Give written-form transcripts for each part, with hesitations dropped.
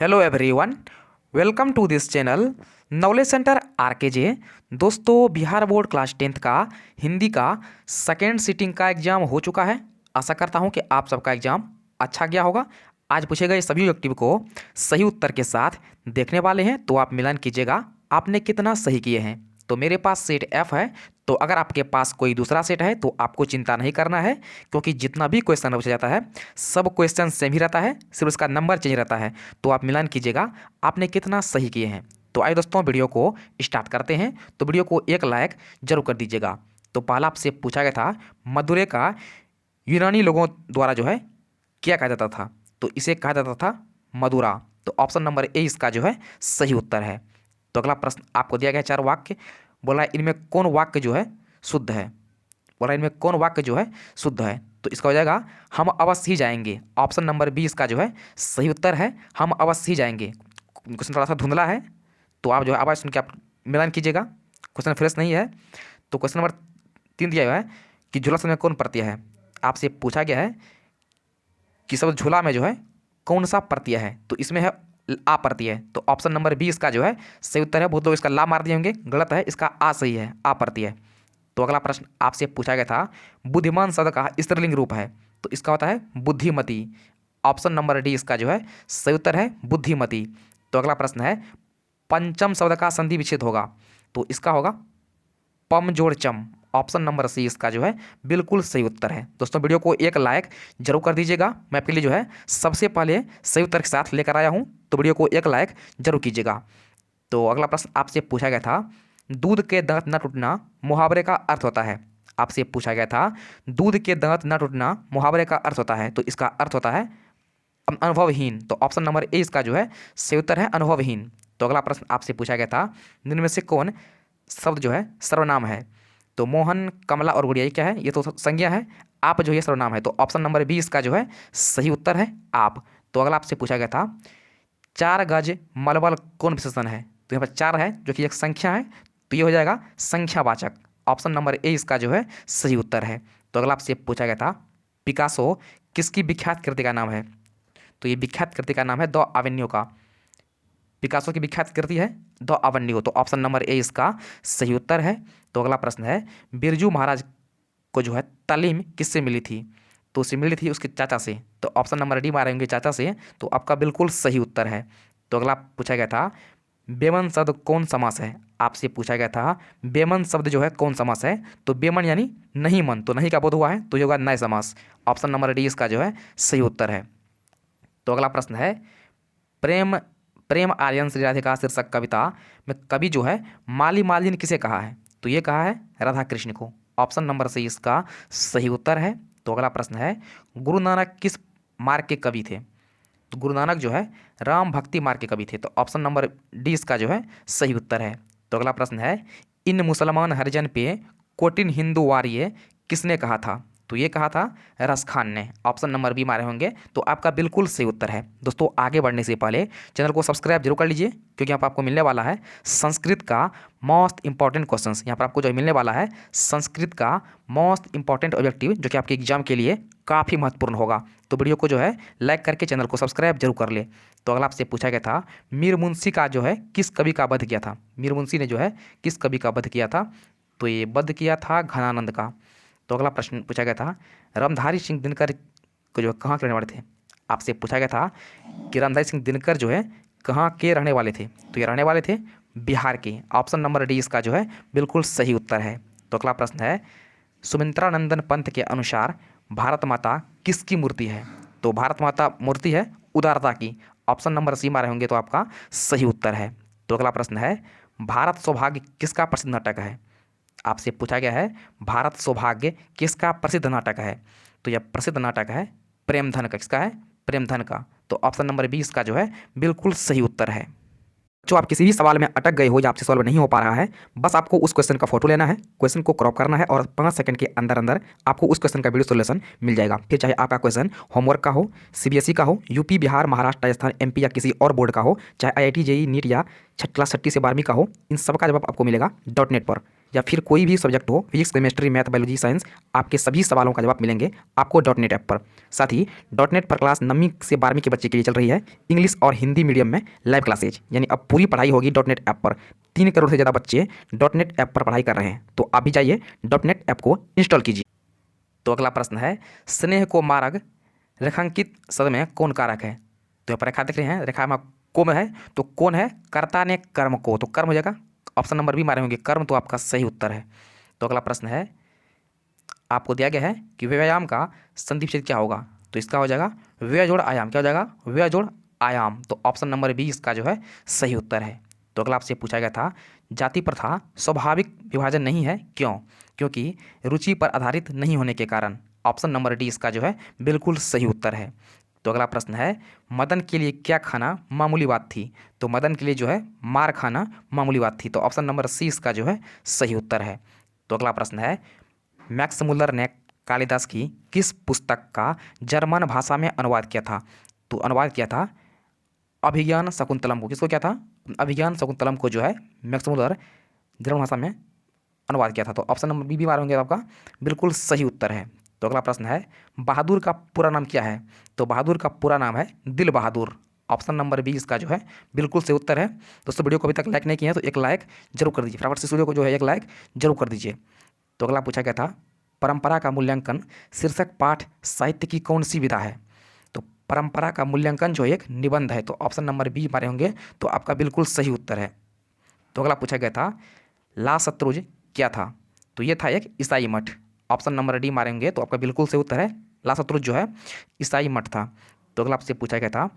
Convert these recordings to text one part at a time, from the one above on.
Hello everyone, welcome to this channel knowledge centre RKJ. दोस्तों, Bihar board class 10th का हिंदी का second sitting का exam हो चुका है। आशा करता हूं कि आप सबका एग्ज़ाम अच्छा गया होगा। आज पूछे गए सभी ऑब्जेक्टिव को सही उत्तर के साथ देखने वाले हैं, तो आप मिलान कीजिएगा आपने कितना सही किए हैं। तो मेरे पास सेट एफ है, तो अगर आपके पास कोई दूसरा सेट है तो आपको चिंता नहीं करना है, क्योंकि जितना भी क्वेश्चन पूछा जाता है सब क्वेश्चन सेम ही रहता है, सिर्फ उसका नंबर चेंज रहता है। तो आप मिलान कीजिएगा आपने कितना सही किए हैं। तो आइए दोस्तों, वीडियो को स्टार्ट करते हैं। तो वीडियो को एक लाइक जरूर कर दीजिएगा। तो पहला आपसे पूछा गया था, मदुरै का यूनानी लोगों द्वारा जो है क्या कहा जाता था, तो इसे कहा जाता था मदुरा। तो ऑप्शन नंबर ए इसका जो है सही उत्तर है। तो अगला प्रश्न आपको दिया गया है 4 वाक्य। बोला इनमें कौन वाक्य जो है शुद्ध है। बोला इनमें कौन वाक्य जो है शुद्ध है, तो इसका हो जाएगा हम अवश्य ही जाएंगे। ऑप्शन नंबर बी इसका जो है सही उत्तर है, हम अवश्य ही जाएंगे। क्वेश्चन थोड़ा सा धुंधला है, तो आप जो है आवाज़ सुन के आप मिलान कीजिएगा, क्वेश्चन फ्रेश नहीं है। तो क्वेश्चन नंबर 3 दिया हुआ है कि झूला शब्द में कौन प्रत्यय है। आपसे पूछा गया है कि शब्द झूला में जो है कौन सा प्रत्यय है, तो इसमें है आ प्रत्यय। तो ऑप्शन नंबर बी इसका जो है सही उत्तर है। बहुत लोग इसका ला मार दिए होंगे, गलत है, इसका आ सही है, आ प्रत्यय। तो अगला प्रश्न आपसे पूछा गया था, बुद्धिमान शब्द का स्त्रीलिंग रूप है, तो इसका होता है बुद्धिमती। ऑप्शन नंबर डी इसका जो है सही उत्तर है, बुद्धिमती। तो अगला प्रश्न है, पंचम शब्द का संधि विच्छेद होगा, तो इसका होगा पम जोड़ चम। ऑप्शन नंबर सी इसका जो है बिल्कुल सही उत्तर है। दोस्तों, वीडियो को एक लाइक जरूर कर दीजिएगा। मैं आपके लिए जो है सबसे पहले सही उत्तर के साथ लेकर आया हूं, तो वीडियो को एक लाइक जरूर कीजिएगा। तो अगला प्रश्न आपसे पूछा गया था, दूध के दांत न टूटना मुहावरे का अर्थ होता है। आपसे पूछा गया था, दूध के दांत न टूटना मुहावरे का अर्थ होता है, तो इसका अर्थ होता है अनुभवहीन। तो ऑप्शन नंबर ए इसका जो है सही उत्तर है, अनुभवहीन। तो अगला प्रश्न आपसे पूछा गया था, निम्न में से कौन शब्द जो है सर्वनाम है। तो मोहन, कमला और गुड़िया ये क्या है, ये तो संज्ञा है। आप जो ये सर्वनाम है, तो ऑप्शन नंबर बी इसका जो है सही उत्तर है, आप। तो अगला आपसे पूछा गया था, 4 गज मलबल कौन विशेषण है। तो यहाँ पर 4 है जो कि एक संख्या है, तो ये हो जाएगा संख्यावाचक। ऑप्शन नंबर ए इसका जो है सही उत्तर है। तो अगला आपसे पूछा गया था, पिकासो किसकी विख्यात कृति का नाम है। तो ये विख्यात कृति का नाम है द अवेन्यू का। पिकासो की विख्यात कृति है द अवेन्यू। तो ऑप्शन नंबर ए इसका सही उत्तर है। तो अगला प्रश्न है, बिरजू महाराज को जो है तालीम किससे मिली थी। तो उसे मिली थी उसके चाचा से। तो ऑप्शन नंबर डी मारेंगे चाचा से, तो आपका बिल्कुल सही उत्तर है। तो अगला पूछा गया था, बेमन शब्द कौन समास है। आपसे पूछा गया था, बेमन शब्द जो है कौन समास है। तो बेमन यानी नहीं मन, तो नहीं का बोध हुआ है, तो ये होगा नए समास। ऑप्शन नंबर डी इसका जो है सही उत्तर है। तो अगला प्रश्न है, प्रेम प्रेम आर्यन श्री राधिका शीर्षक कविता में कवि जो है माली मालिन किसे कहा है। तो ये कहा है राधा कृष्ण को। ऑप्शन नंबर सी इसका सही उत्तर है। तो अगला प्रश्न है, गुरु नानक किस मार्ग के कवि थे। तो गुरु नानक जो है राम भक्ति मार्ग के कवि थे। तो ऑप्शन नंबर डी इसका जो है सही उत्तर है। तो अगला प्रश्न है, इन मुसलमान हरिजन पे कोटिन हिंदू वारिये किसने कहा था। तो ये कहा था रस खान ने। ऑप्शन नंबर बी मारे होंगे, तो आपका बिल्कुल सही उत्तर है। दोस्तों, आगे बढ़ने से पहले चैनल को सब्सक्राइब जरूर कर लीजिए, क्योंकि यहाँ पर आपको मिलने वाला है संस्कृत का मोस्ट इंपॉर्टेंट क्वेश्चंस। यहाँ पर आपको जो मिलने वाला है संस्कृत का मोस्ट इंपॉर्टेंट ऑब्जेक्टिव, जो कि आपके एग्जाम के लिए काफ़ी महत्वपूर्ण होगा। तो वीडियो को जो है लाइक करके चैनल को सब्सक्राइब जरूर कर ले। तो अगला आपसे पूछा गया था, मीर मुंशी का जो है किस कवि का वध किया था। मीर मुंशी ने जो है किस कवि का वध किया था। तो ये वध किया था घनानंद का। तो अगला प्रश्न पूछा गया था, रामधारी सिंह दिनकर को जो कहाँ के रहने वाले थे। आपसे पूछा गया था कि रामधारी सिंह दिनकर जो है कहाँ के रहने वाले थे। तो ये रहने वाले थे बिहार के। ऑप्शन नंबर डी इसका जो है बिल्कुल सही उत्तर है। तो अगला प्रश्न है, सुमित्रानंदन पंथ के अनुसार भारत माता किसकी मूर्ति है। तो भारत माता मूर्ति है उदारता की। ऑप्शन नंबर सी मारे होंगे, तो आपका सही उत्तर है। तो अगला प्रश्न है, भारत सौभाग्य किसका प्रसिद्ध नाटक है। आपसे पूछा गया है, भारत सौभाग्य किसका प्रसिद्ध नाटक है। तो यह प्रसिद्ध नाटक है प्रेमधन का। किसका है, प्रेमधन का। तो ऑप्शन नंबर 20 का जो है बिल्कुल सही उत्तर है। जो आप किसी भी सवाल में अटक गए हो या आपसे सॉल्व नहीं हो पा रहा है, बस आपको उस क्वेश्चन का फोटो लेना है, क्वेश्चन को क्रॉप करना है और 5 सेकंड के अंदर अंदर आपको उस क्वेश्चन का वीडियो सोल्यूशन मिल जाएगा। फिर चाहे आपका क्वेश्चन होमवर्क का हो, सीबीएसई का हो, यूपी, बिहार, महाराष्ट्र, राजस्थान, एमपी या किसी और बोर्ड का हो, चाहे आईआईटी, जेईई, नीट या क्लास 6 से 12वीं का हो, इन सब का जवाब आपको मिलेगा .NET पर। या फिर कोई भी सब्जेक्ट हो, physics, chemistry, math, biology, science, आपके सभी सवालों का जवाब मिलेंगे आपको डॉट नेट ऐप पर। साथ ही डॉट नेट पर क्लास 9वीं से 12वीं के बच्चे के लिए चल रही है इंग्लिश और हिंदी मीडियम में लाइव क्लासेज, यानी अब पूरी पढ़ाई होगी डॉट नेट ऐप पर। 3 करोड़ से ज़्यादा बच्चे डॉट नेट ऐप पर पढ़ाई कर रहे हैं, तो आप भी जाइए डॉट नेट ऐप को इंस्टॉल कीजिए। तो अगला प्रश्न है, स्नेह को मार्ग रेखांकित शब्द में कौन कारक है? तो यहाँ पर रेखा देख रहे हैं, रेखा में को में है, तो कौन है? कर्ता ने कर्म को, तो कर्म हो जाएगा। ऑप्शन नंबर भी मारे होंगे कर्म, तो आपका सही उत्तर है। तो अगला प्रश्न है, आपको दिया गया है कि व्यायाम का संधि विच्छेद क्या होगा? तो इसका हो जाएगा व्यय जोड़ आयाम। क्या हो जाएगा? व्यय जोड़ आयाम। तो ऑप्शन नंबर बी इसका जो है सही उत्तर है। तो अगला आपसे पूछा गया था, जाति प्रथा स्वाभाविक विभाजन नहीं है, क्यों? क्योंकि रुचि पर आधारित नहीं होने के कारण। ऑप्शन नंबर डी इसका जो है बिल्कुल सही उत्तर है। तो अगला प्रश्न है, मदन के लिए क्या खाना मामूली बात थी? तो मदन के लिए जो है मार खाना मामूली बात थी। तो ऑप्शन नंबर सी इसका जो है सही उत्तर है। तो अगला प्रश्न है, मैक्स मुलर ने कालिदास की किस पुस्तक का जर्मन भाषा में अनुवाद किया था? तो अनुवाद किया था अभिज्ञान शकुंतलम को। किसको क्या था? अभिज्ञान शकुंतलम को जो है मैक्स मुलर जर्मन भाषा में अनुवाद किया था। तो ऑप्शन नंबर बी मार होंगे आपका बिल्कुल सही उत्तर है। तो अगला प्रश्न है, बहादुर का पूरा नाम क्या है? तो बहादुर का पूरा नाम है दिल बहादुर। ऑप्शन नंबर बी इसका जो है बिल्कुल सही उत्तर है। दोस्तों वीडियो को अभी तक लाइक नहीं किया है तो एक लाइक जरूर कर दीजिए, फटाफट से इस वीडियो को जो है एक लाइक जरूर कर दीजिए। तो अगला पूछा गया था, परंपरा का मूल्यांकन शीर्षक पाठ साहित्य की कौन सी विधा है? तो परंपरा का मूल्यांकन जो एक निबंध है। तो ऑप्शन नंबर बी मारे होंगे, तो आपका बिल्कुल सही उत्तर है। तो अगला पूछा गया था, ला शत्रुज क्या था? तो ये था एक ईसाई मठ। ऑप्शन नंबर डी मारेंगे, तो आपका बिल्कुल सही उत्तर है, ला शत्रुज जो है ईसाई मठ था। तो अगला आपसे पूछा गया था,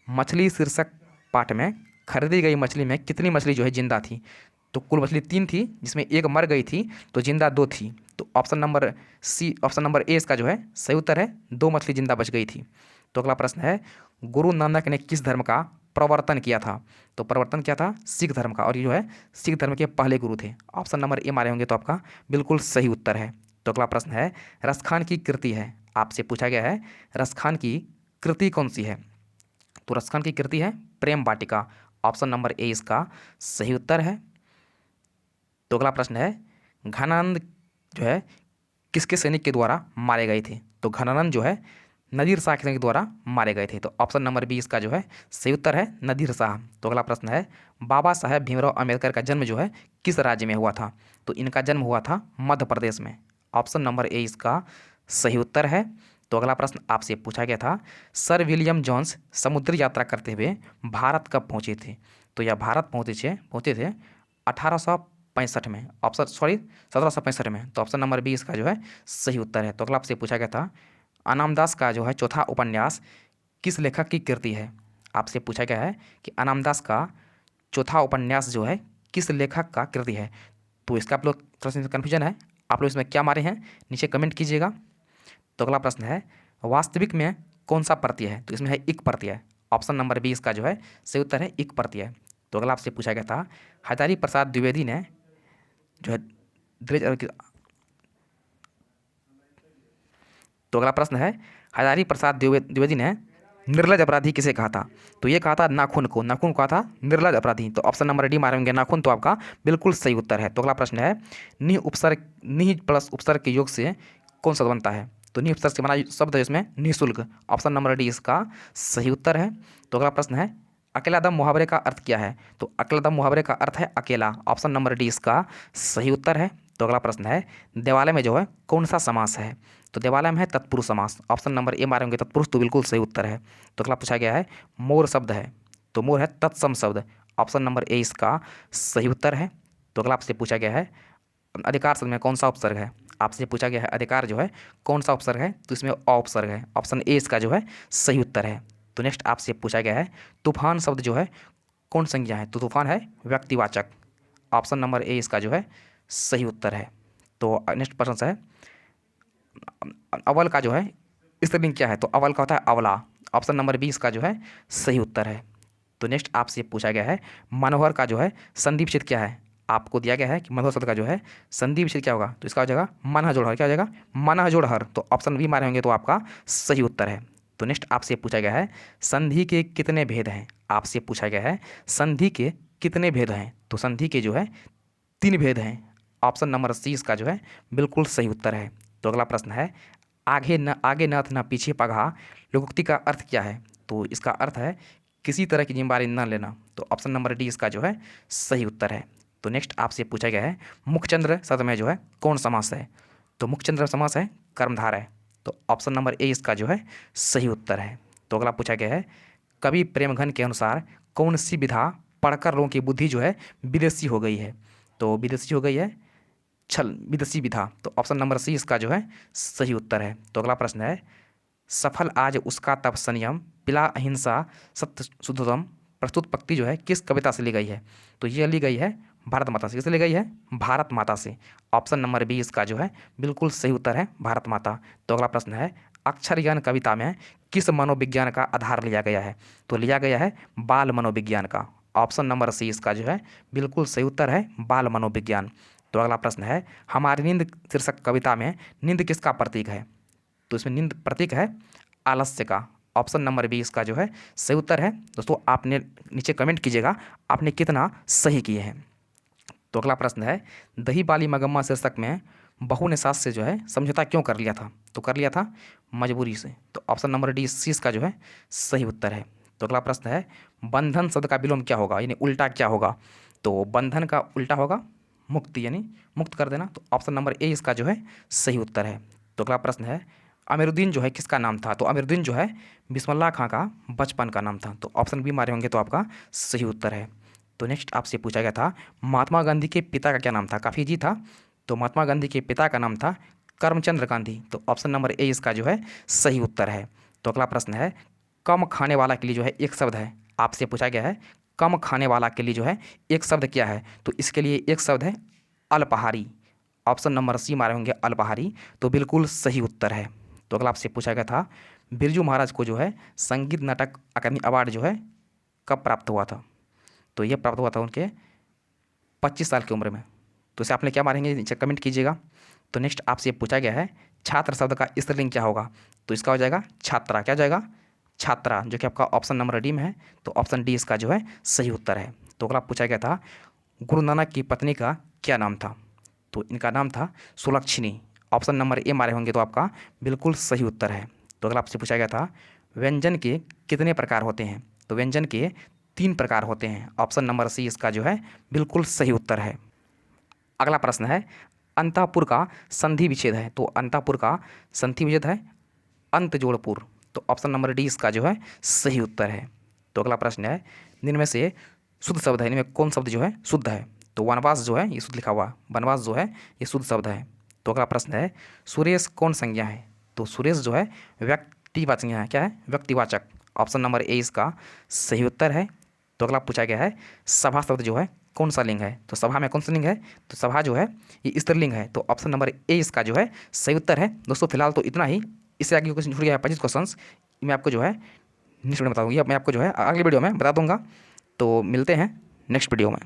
मछली शीर्षक पाठ में खरीदी गई मछली में कितनी मछली जो है जिंदा थी? तो कुल मछली 3 थी, जिसमें एक मर गई थी, तो जिंदा 2 थी। तो option number C, option number A इसका जो है सही उत्तर है, 2 मछली जिंदा बच गई थी। तो अगला प्रश्न है, गुरु नानक ने किस धर्म का प्रवर्तन किया था? तो प्रवर्तन किया था सिख धर्म का, और ये जो है सिख धर्म के पहले गुरु थे। ऑप्शन नंबर ए मारे होंगे, तो आपका बिल्कुल सही उत्तर है। तो अगला प्रश्न है, रसखान की कृति है, आपसे पूछा गया है रसखान की कृति कौन सी है? तो रसखान की कृति है प्रेम वाटिका। ऑप्शन नंबर ए इसका सही उत्तर है। तो अगला प्रश्न है, घनानंद जो है किसके सैनिक के द्वारा मारे गए थे? तो घनानंद जो है नदीर शाह के सैनिक के द्वारा मारे गए थे। तो ऑप्शन नंबर बी इसका जो है सही उत्तर है, नदीर शाह। तो अगला प्रश्न है, बाबा साहेब भीमराव अम्बेडकर का जन्म जो है किस राज्य में हुआ था? तो इनका जन्म हुआ था मध्य प्रदेश में। ऑप्शन नंबर ए इसका सही उत्तर है। तो अगला प्रश्न आपसे पूछा गया था, सर विलियम जोन्स समुद्री यात्रा करते हुए भारत कब पहुंचे थे? तो यह भारत पहुंचे थे 1865 में। ऑप्शन 1765 में। तो ऑप्शन नंबर बी इसका जो है सही उत्तर है। तो अगला आपसे पूछा गया था, अनामदास का जो है चौथा उपन्यास किस लेखक की कृति है? आपसे पूछा गया है कि अनामदास का चौथा उपन्यास जो है किस लेखक का कृति है? तो इसका आप लोग थोड़ा सा कन्फ्यूजन है, आप लोग इसमें क्या मारे हैं नीचे कमेंट कीजिएगा। तो अगला प्रश्न है, वास्तविक में कौन सा प्रत्यय है? तो इसमें है इक प्रत्यय। ऑप्शन नंबर बी इसका जो है सही उत्तर है, इक प्रत्यय। तो अगला आपसे पूछा गया था, हजारी प्रसाद द्विवेदी ने जो है तो अगला प्रश्न है, हजारी प्रसाद द्विवेदी ने निर्लज अपराधी किसे कहा था? तो ये कहा था नाखून को, नाखून कहा था निर्लज अपराधी। तो ऑप्शन नंबर डी मारेंगे नाखून, तो आपका बिल्कुल सही उत्तर है। तो अगला प्रश्न है, निह प्लस उपसर्ग के योग से कौन सा बनता है? तो निह उपसर्ग से बना शब्द है इसमें निःशुल्क। ऑप्शन नंबर डी इसका सही उत्तर है। तो अगला प्रश्न है, अकेला दम मुहावरे का अर्थ क्या है? तो अकेला दम मुहावरे का अर्थ है अकेला। ऑप्शन नंबर डी इसका सही उत्तर है। तो अगला प्रश्न है, देवालय में जो है कौन सा समास है? तो देवालय में है तत्पुरुष समास। ऑप्शन नंबर ए मारेंगे तत्पुरुष, तो बिल्कुल सही उत्तर है। तो अगला पूछा गया है, मोर शब्द है, तो मोर है तत्सम शब्द। ऑप्शन नंबर ए इसका सही उत्तर है। तो अगला आपसे पूछा गया है, अधिकार शब्द में कौन सा उपसर्ग है? आपसे पूछा गया है अधिकार जो है कौन सा उपसर्ग है? तो इसमें अ उपसर्ग है। ऑप्शन ए इसका जो है सही उत्तर है। तो नेक्स्ट आपसे पूछा गया है, तूफान शब्द जो है कौन संज्ञा है? तो तूफान है व्यक्तिवाचक। ऑप्शन नंबर ए इसका जो है सही उत्तर है। तो नेक्स्ट प्रश्न है, अवल का जो है स्त्रीलिंग क्या है? तो अवल का होता है अवला। ऑप्शन नंबर बी इसका जो है सही उत्तर है। तो नेक्स्ट आपसे पूछा गया है, मनोहर का जो है संधि विच्छेद क्या है? आपको दिया गया है कि मनोहर शब्द का जो है संधि विच्छेद क्या होगा? तो इसका हो जाएगा मन जोड़ हर। क्या हो जाएगा? मन जोड़ हर। तो ऑप्शन बी मारे होंगे, तो आपका सही उत्तर है। तो नेक्स्ट आपसे पूछा गया है, संधि के कितने भेद हैं? आपसे पूछा गया है संधि के कितने भेद हैं? तो संधि के जो है तीन भेद हैं। ऑप्शन नंबर सी इसका जो है बिल्कुल सही उत्तर है। तो अगला प्रश्न है, आगे नाथ न पीछे पगहा लोकोक्ति का अर्थ क्या है? तो इसका अर्थ है किसी तरह की जिम्मेदारी न लेना। तो ऑप्शन नंबर डी इसका जो है सही उत्तर है। तो नेक्स्ट आपसे पूछा गया है, मुखचंद्र शब्द में जो है कौन समास है? तो मुखचंद्र समास है कर्मधारय है। तो ऑप्शन नंबर ए इसका जो है सही उत्तर है। तो अगला पूछा गया है, कवि प्रेमघन के अनुसार कौन सी विधा पढ़कर लोगों की बुद्धि जो है विदेशी हो गई है? तो विदेशी हो गई है छल विदेशी विधा। तो ऑप्शन नंबर सी इसका जो है सही उत्तर है। तो अगला प्रश्न है, सफल आज उसका तप संयम पिला अहिंसा सत्य शुद्धतम प्रस्तुत पंक्ति जो है किस कविता से ली गई है? तो ये ली गई है भारत माता से। किससे ली गई है? भारत माता से। ऑप्शन नंबर बी इसका जो है बिल्कुल सही उत्तर है, भारत माता। तो अगला प्रश्न है, अक्षर ज्ञान कविता में किस मनोविज्ञान का आधार लिया गया है? तो लिया गया है बाल मनोविज्ञान का। ऑप्शन नंबर सी इसका जो है बिल्कुल सही उत्तर है, बाल मनोविज्ञान। तो अगला प्रश्न है, हमारी नींद शीर्षक कविता में नींद किसका प्रतीक है? तो इसमें नींद प्रतीक है आलस्य का। ऑप्शन नंबर बी इसका जो है सही उत्तर है। दोस्तों आपने नीचे कमेंट कीजिएगा आपने कितना सही किए हैं। तो अगला प्रश्न है, दही बाली मगम्मा शीर्षक में बहू ने सास से जो है समझौता क्यों कर लिया था? तो कर लिया था मजबूरी से। तो ऑप्शन नंबर डी सी इसका जो है सही उत्तर है। तो अगला प्रश्न है, बंधन शब्द का विलोम क्या होगा, यानी उल्टा क्या होगा? तो बंधन का उल्टा होगा मुक्ति, यानी मुक्त कर देना। तो ऑप्शन नंबर ए इसका जो है सही उत्तर है। तो अगला प्रश्न है, अमीरुद्दीन जो है किसका नाम था? तो अमीरुद्दीन जो है बिस्मिल्लाह खां का बचपन का नाम था। तो ऑप्शन बी मारे होंगे तो आपका सही उत्तर है। तो नेक्स्ट आपसे पूछा गया था, महात्मा गांधी के पिता का क्या नाम था? काफ़ी जी था। तो महात्मा गांधी के पिता का नाम था करमचंद गांधी। तो ऑप्शन नंबर ए इसका जो है सही उत्तर है। तो अगला प्रश्न है, कम खाने वाला के लिए जो है एक शब्द है। आपसे पूछा गया है कम खाने वाला के लिए जो है एक शब्द क्या है? तो इसके लिए एक शब्द है अल्पाहारी। ऑप्शन नंबर सी मारे होंगे अल्पाहारी। तो बिल्कुल सही उत्तर है। तो अगला आपसे पूछा गया था, बिरजू महाराज को जो है संगीत नाटक अकादमी अवार्ड जो है कब प्राप्त हुआ था? तो ये प्राप्त हुआ था उनके 25 साल की उम्र में। तो इसे आपने क्या मारेंगे नीचे कमेंट कीजिएगा। तो नेक्स्ट आपसे पूछा गया है, छात्र शब्द का स्त्रीलिंग क्या होगा? तो इसका हो जाएगा छात्रा। क्या हो जाएगा? छात्रा, जो कि आपका ऑप्शन नंबर डी में है। तो ऑप्शन डी इसका जो है सही उत्तर है। तो अगला पूछा गया था, गुरु नानक की पत्नी का क्या नाम था? तो इनका नाम था सुलक्षणी। ऑप्शन नंबर ए मारे होंगे तो आपका बिल्कुल सही उत्तर है। तो अगला आपसे पूछा गया था, व्यंजन के कितने प्रकार होते हैं? तो व्यंजन के 3 प्रकार होते हैं। ऑप्शन नंबर सी इसका जो है बिल्कुल सही उत्तर है। अगला प्रश्न है, अंतःपुर का संधि विच्छेद है। तो अंतःपुर का संधि विच्छेद है अंत जोड़पुर। तो ऑप्शन नंबर डी इसका जो है सही उत्तर है। तो अगला प्रश्न है, इनमें से शुद्ध शब्द है, इनमें कौन शब्द जो है शुद्ध है? तो वनवास जो है ये शुद्ध लिखा हुआ, वनवास जो है ये शुद्ध शब्द है। तो अगला प्रश्न है, सुरेश कौन संज्ञा है? तो सुरेश जो है व्यक्तिवाचक संज्ञा है। क्या है? व्यक्तिवाचक। ऑप्शन नंबर ए इसका सही उत्तर है। तो अगला पूछा गया है, सभा शब्द जो है कौन सा लिंग है? तो सभा में कौन सा लिंग है? तो सभा जो है ये स्त्रीलिंग है। तो ऑप्शन नंबर ए इसका जो है सही उत्तर है। दोस्तों फिलहाल तो इतना ही। इससे आगे क्वेश्चन छूट गया है 25 क्वेश्चन, मैं आपको जो है नेक्स्ट वीडियो में बताऊँगी। मैं आपको जो है अगली वीडियो में बता दूंगा। तो मिलते हैं नेक्स्ट वीडियो में।